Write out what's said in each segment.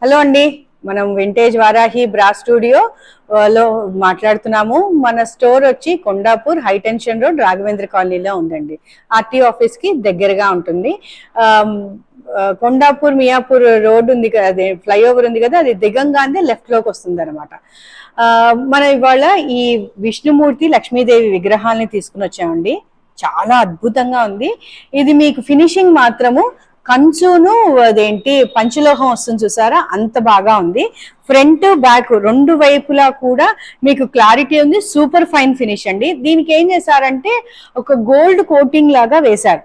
Hello అండి, మనం vintage Varahi బ్రా స్టూడియో లో మాట్లాడుతున్నాము. మన స్టోర్ వచ్చి Kondapur high tension road Raghavendra కాలనీలో ఉందండి. ఆర్టీ ఆఫీస్ కి దగ్గరగా ఉంటుంది. కొండాపూర్ మియాపూర్ రోడ్ ఉంది కదా, అదే ఫ్లైఓవర్ ఉంది కదా, అది దిగంగానే లెఫ్ట్ లోకి వస్తుంది అనమాట. మనం ఇవాళ ఈ విష్ణుమూర్తి లక్ష్మీదేవి విగ్రహాలని తీసుకుని వచ్చామండి. చాలా అద్భుతంగా ఉంది. ఇది మీకు ఫినిషింగ్ మాత్రము కంచును అదేంటి పంచలోహం వస్తుంది చూసారా, అంత బాగా ఉంది. ఫ్రంట్ బ్యాక్ రెండు వైపులా కూడా మీకు క్లారిటీ ఉంది. సూపర్ ఫైన్ ఫినిష్ అండి. దీనికి ఏం చేశారంటే ఒక గోల్డ్ కోటింగ్ లాగా వేశారు.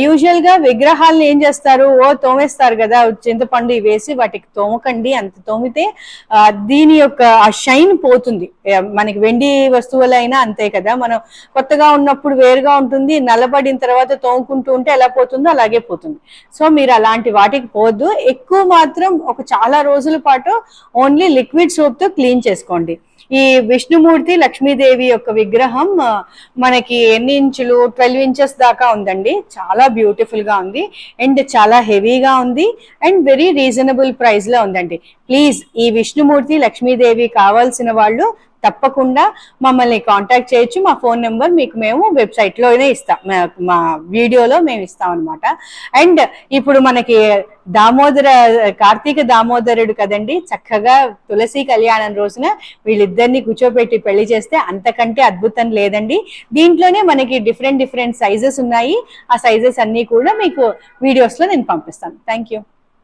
యూజువల్ గా విగ్రహాలను ఏం చేస్తారు, తోమేస్తారు కదా, చింతపండు వేసి, వాటికి తోమకండి. అంత తోమితే దీని యొక్క ఆ షైన్ పోతుంది. మనకి వెండి వస్తువులైనా అంతే కదా, మనం కొత్తగా ఉన్నప్పుడు వేరుగా ఉంటుంది, నల్లబడిన తర్వాత తోముకుంటూ ఉంటే ఎలా పోతుందో అలాగే పోతుంది. సో మీరు అలాంటి వాటికి పోద్దు. ఎక్కువ మాత్రం ఒక చాలా రోజుల పాటు ఓన్లీ లిక్విడ్ సోప్ తో క్లీన్ చేసుకోండి. ఈ విష్ణుమూర్తి లక్ష్మీదేవి యొక్క విగ్రహం మనకి ఎన్ని ఇంచులు, 12 ఇంచెస్ దాకా ఉందండి. చాలా బ్యూటిఫుల్ గా ఉంది అండ్ చాలా హెవీగా ఉంది అండ్ వెరీ రీజనబుల్ ప్రైస్ లో ఉందండి. ప్లీజ్ ఈ విష్ణుమూర్తి లక్ష్మీదేవి కావాల్సిన వాళ్ళు తప్పకుండా మమ్మల్ని కాంటాక్ట్ చేయొచ్చు. మా ఫోన్ నెంబర్ మీకు మేము వెబ్సైట్లోనే ఇస్తాం, మా వీడియోలో మేము ఇస్తాం అనమాట. అండ్ ఇప్పుడు మనకి కార్తీక దామోదరుడు కదండి, చక్కగా తులసి కళ్యాణం రోజున వీళ్ళిద్దరిని కూర్చోబెట్టి పెళ్లి చేస్తే అంతకంటే అద్భుతం లేదండి. దీంట్లోనే మనకి డిఫరెంట్ సైజెస్ ఉన్నాయి. ఆ సైజెస్ అన్ని కూడా మీకు వీడియోస్ లో నేను పంపిస్తాను. Thank you.